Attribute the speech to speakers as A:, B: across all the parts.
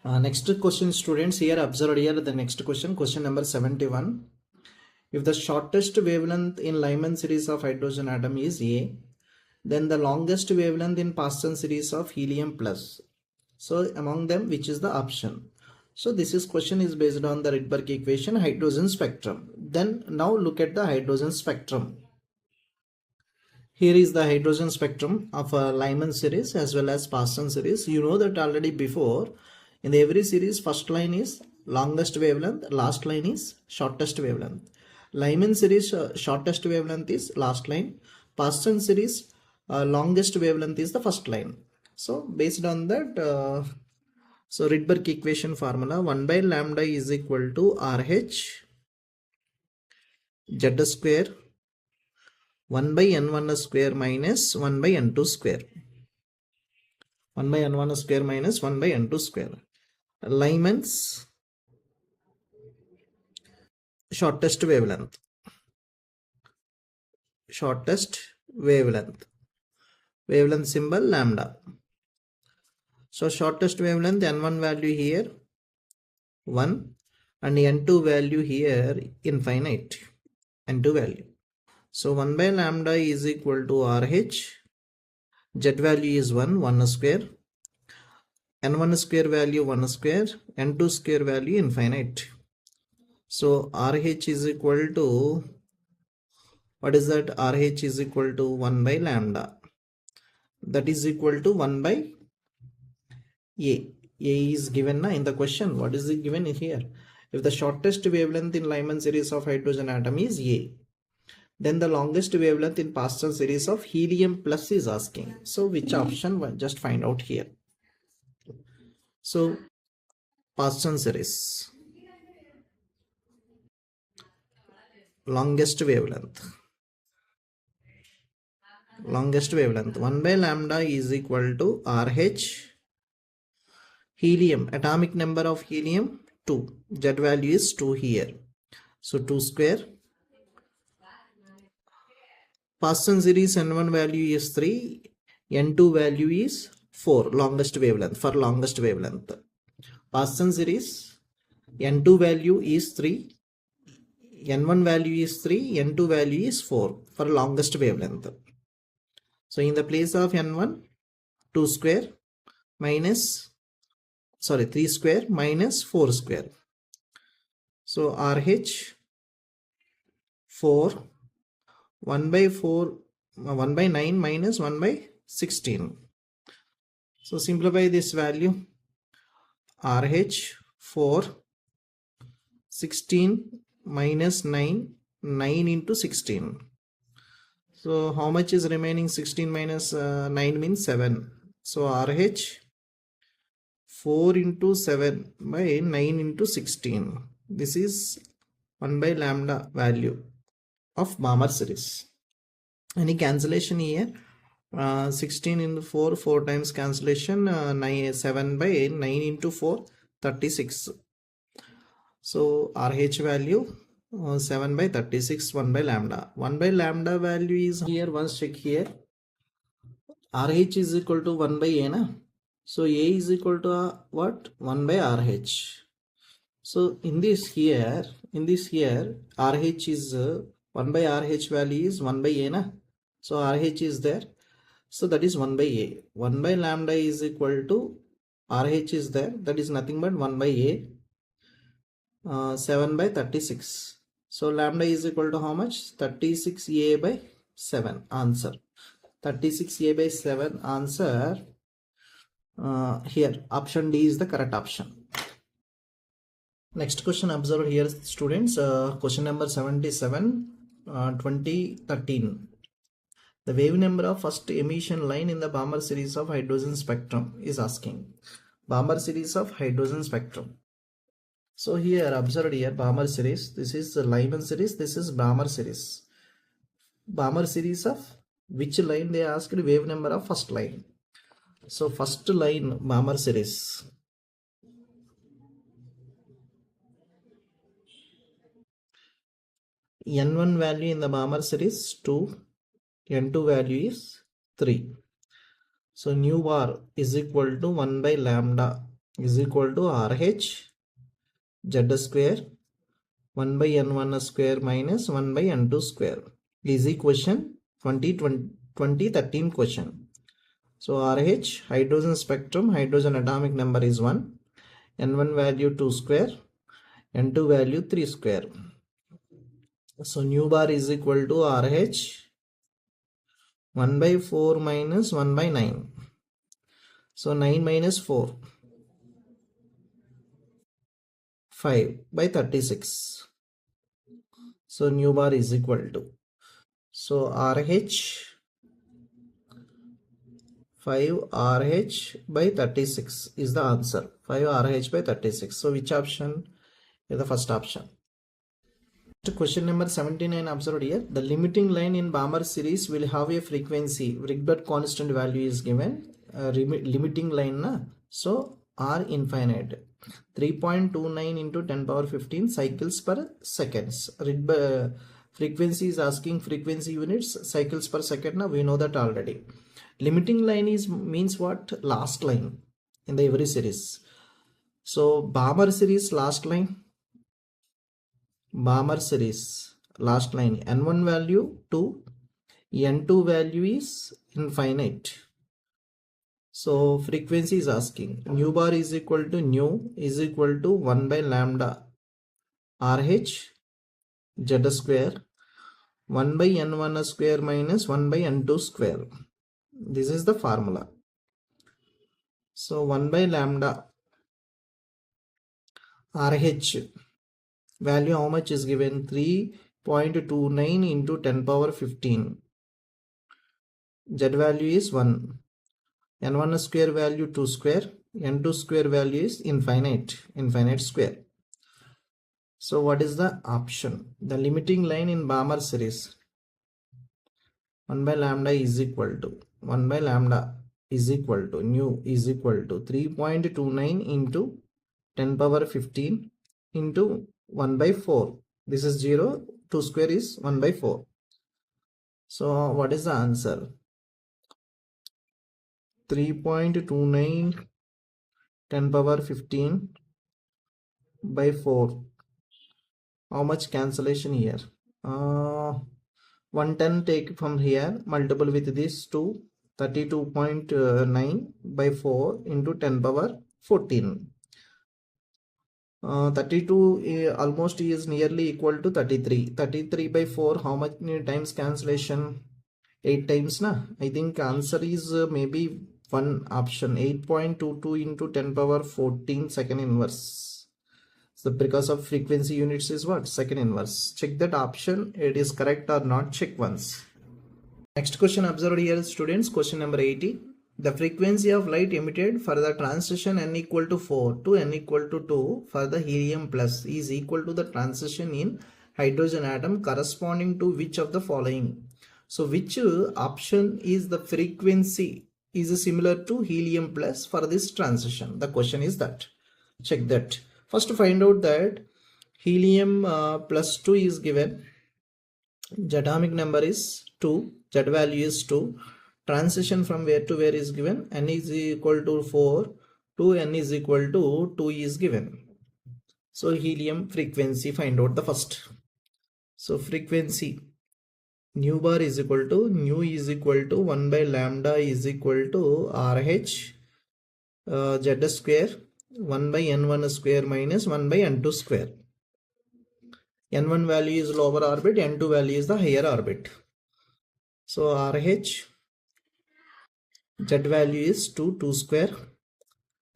A: Next question, students. Here observed here the next question number 71. If the shortest wavelength in Lyman series of hydrogen atom is A, then the longest wavelength in Paston series of helium plus. So among them, which is the option? So this question is based on the Rydberg equation hydrogen spectrum. Then now look at the hydrogen spectrum. Here is the hydrogen spectrum of a Lyman series as well as Paston series. You know that already before. In every series, first line is longest wavelength, last line is shortest wavelength. Lyman series shortest wavelength is last line. Paston series longest wavelength is the first line. So based on that, so Rydberg equation formula 1 by lambda is equal to RH Z square 1 by n1 square minus 1 by n2 square. 1 by n1 square minus 1 by n2 square. Lyman's shortest wavelength. Wavelength symbol lambda. So shortest wavelength n1 value here 1 and n2 value here infinite. N2 value. So 1 by lambda is equal to RH. Z value is 1 square. N1 square value 1 square. N2 square value infinite. So RH is equal to, what is that? RH is equal to 1 by lambda. That is equal to 1 by A. A is given in the question. What is it given here? If the shortest wavelength in Lyman series of hydrogen atom is A, then the longest wavelength in Paston series of helium plus is asking. So which option? Just find out here. So Paston series, longest wavelength 1 by lambda is equal to RH. Helium, atomic number of helium 2, Z value is 2 here, so 2 square. Paston series n1 value is 3, n2 value is 4, longest wavelength. Paston series n2 value is 3, n1 value is 3, n2 value is 4 for longest wavelength. So in the place of n1, 2 square minus 3 square minus 4 square. So RH 4, 1 by 9 minus 1 by 16. So simplify this value. RH 4, 16 minus 9, 9 into 16. So how much is remaining? 16 minus 9 means 7. So RH 4 into 7 by 9 into 16. This is 1 by lambda value of Balmer series. Any cancellation here? 16 into 4, 4 times cancellation, 7 by 9 into 4, 36. So RH value 7 by 36, 1 by lambda. 1 by lambda value is here. Once check here. RH is equal to 1 by A, na? So A is equal to what? 1 by RH. So in this here, RH is 1 by RH value is 1 by A, na? So RH is there. So that is 1 by A. 1 by lambda is equal to RH is there. That is nothing but 1 by A. 7 by 36. So lambda is equal to how much? 36A by 7. Answer. 36A by 7 answer. Here option D is the correct option. Next question observed here, students. Question number 77, 2013. The wave number of first emission line in the Balmer series of hydrogen spectrum is asking. Balmer series of hydrogen spectrum. So here observed here Balmer series. This is the Lyman series. This is Balmer series. Balmer series of which line? They asked wave number of first line. So first line Balmer series. N1 value in the Balmer series 2. N2 value is 3. So nu bar is equal to 1 by lambda is equal to RH Z square 1 by N1 square minus 1 by N2 square. Easy question, 2013 question. So RH, hydrogen spectrum, hydrogen atomic number is 1, N1 value 2 square, N2 value 3 square. So nu bar is equal to RH 1 by 4 minus 1 by 9. So 9 minus 4, 5 by 36. So nu bar is equal to, so RH 5 RH by 36 is the answer. 5 RH by 36. So which option is the first option? Question number 79 observed here. The limiting line in Balmer series will have a frequency. Rydberg constant value is given. Limiting line na? So R infinite. 3.29 into 10 power 15 cycles per seconds. Rydberg frequency is asking frequency units, cycles per second. Now we know that already. Limiting line is means what? Last line in the every series. So Balmer series last line. Balmer series last line, N1 value 2, N2 value is infinite. So frequency is asking nu bar is equal to nu is equal to 1 by lambda RH Z square 1 by N1 square minus 1 by N2 square. This is the formula. So 1 by lambda RH value how much is given? 3.29 into 10 power 15. Z value is 1. N1 square value 2 square. N2 square value is infinite square. So what is the option? The limiting line in Balmer series. 1 by lambda is equal to 1 by lambda is equal to nu is equal to 3.29 into 10 power 15 into 1 by 4. This is 0. 2 square is 1 by 4. So what is the answer? 3.29 10 power 15 by 4. How much cancellation here? 110 take from here, multiple with this 2, 32.9 by 4 into 10 power 14. 32 almost is nearly equal to 33. 33 by 4, how much times cancellation? 8 times na? I think answer is maybe one option, 8.22 into 10 power 14 second inverse. So because of frequency units is what? Second inverse. Check that option, it is correct or not, check once. Next question observed here students, question number 80. The frequency of light emitted for the transition n equal to 4 to n equal to 2 for the helium plus is equal to the transition in hydrogen atom corresponding to which of the following? So which option is the frequency is similar to helium plus for this transition? The question is that. Check that. First find out that helium plus 2 is given. Z atomic number is 2. Z value is 2. Transition from where to where is given. N is equal to 4 to N is equal to 2 is given. So helium frequency find out the first. So frequency nu bar is equal to nu is equal to 1 by lambda is equal to RH Z square 1 by N1 square minus 1 by N2 square. N1 value is lower orbit, N2 value is the higher orbit. So RH Z value is 2 square,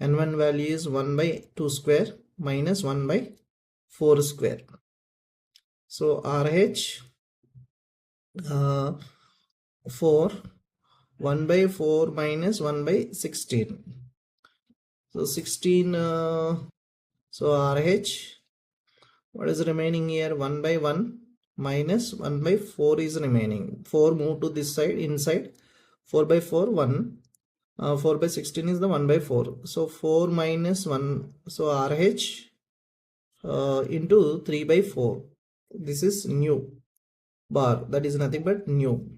A: N1 value is 1 by 2 square minus 1 by 4 square. So RH 4 1 by 4 minus 1 by 16. So 16 so RH, what is remaining here? 1 by 1 minus 1 by 4 is remaining. 4 move to this side inside. 4 by 4 1. 4 by 16 is the 1 by 4. So 4 minus 1. So RH into 3 by 4. This is nu bar. That is nothing but nu.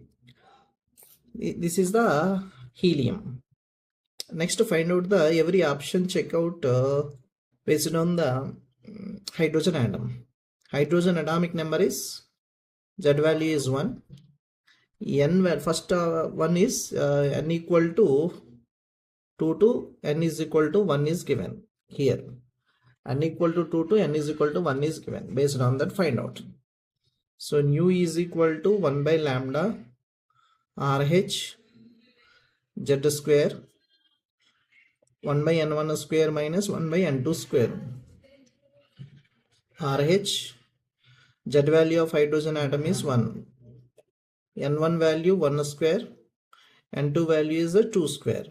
A: This is the helium. Next, to find out the every option check out based on the hydrogen atom. Hydrogen atomic number is Z value is 1. N first one is n equal to 2 to n is equal to 1 is given here. N equal to 2 to n is equal to 1 is given. Based on that, find out. So nu is equal to 1 by lambda RH Z square 1 by n1 square minus 1 by n2 square. RH Z value of hydrogen atom is 1. N1 value 1 square, N2 value is a 2 square.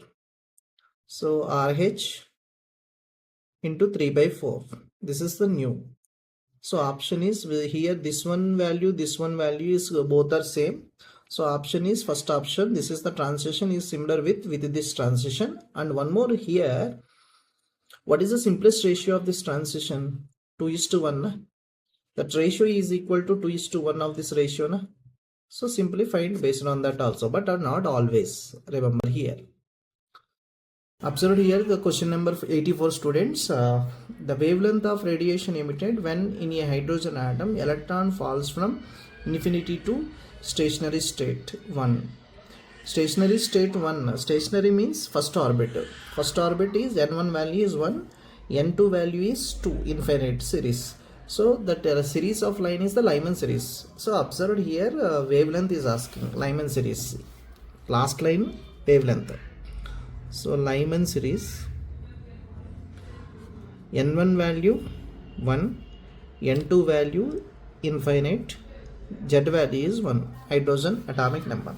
A: So RH into 3 by 4. This is the nu. So option is here, this one value is both are same. So option is first option. This is the transition is similar with this transition. And one more here. What is the simplest ratio of this transition? 2:1. That ratio is equal to 2:1 of this ratio. Na? So simply find based on that also, but not always. Remember here. Observe here the question number 84 students. The wavelength of radiation emitted when in a hydrogen atom electron falls from infinity to stationary state 1. Stationary state 1. Stationary means first orbit. First orbit is n1 value is 1, n2 value is 2, infinite series. So that series of line is the Lyman series. So observed here wavelength is asking Lyman series. Last line wavelength. So Lyman series n1 value 1, n2 value infinite, Z value is 1. Hydrogen atomic number.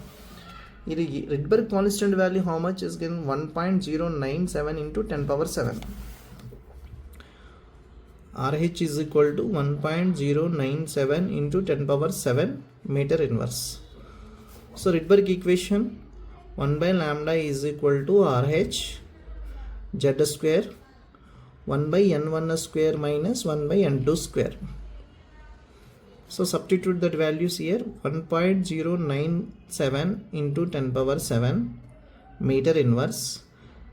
A: Rydberg constant value how much is given? 1.097 into 10 power 7. RH is equal to 1.097 into 10 power 7 meter inverse. So Rydberg equation 1 by lambda is equal to RH Z square 1 by n1 square minus 1 by n2 square. So substitute that values here. 1.097 into 10 power 7 meter inverse.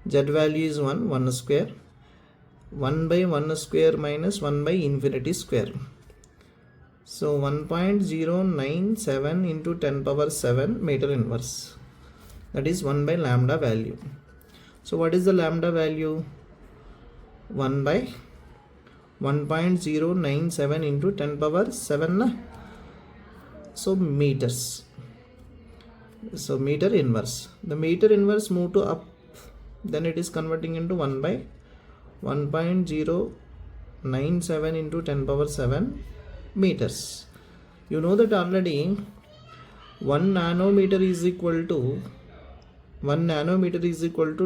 A: Z value is 1 square. 1 by 1 square minus 1 by infinity square. So 1.097 into 10 power 7 meter inverse. That is 1 by lambda value. So what is the lambda value? 1 by 1.097 into 10 power 7. So meters. So meter inverse. The meter inverse move to up. Then it is converting into 1 by 1.097 into 10 power 7 meters. You know that already 1 nanometer is equal to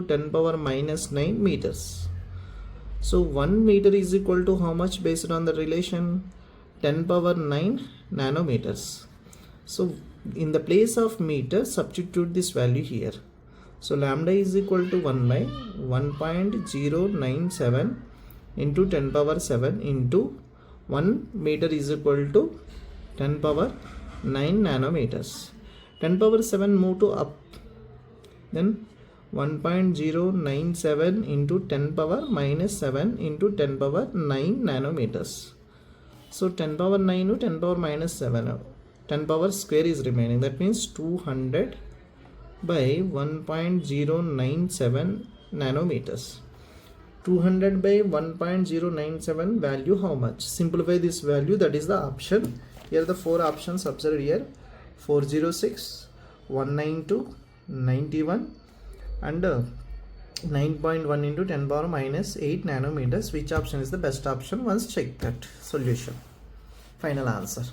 A: 10 power minus 9 meters. So 1 meter is equal to how much based on the relation? 10 power 9 nanometers. So in the place of meter, substitute this value here. So lambda is equal to 1 by 1.097 into 10 power 7 into 1 meter is equal to 10 power 9 nanometers. 10 power 7 move to up. Then 1.097 into 10 power minus 7 into 10 power 9 nanometers. So 10 power 9 to 10 power minus 7. 10 power square is remaining. That means 200 by 1.097 nanometers. 200 by 1.097 value how much? Simplify this value, that is the option. Here the 4 options observed here. 406, 192, 91 and 9.1 into 10 power minus 8 nanometers. Which option is the best option? Once check that solution. Final answer.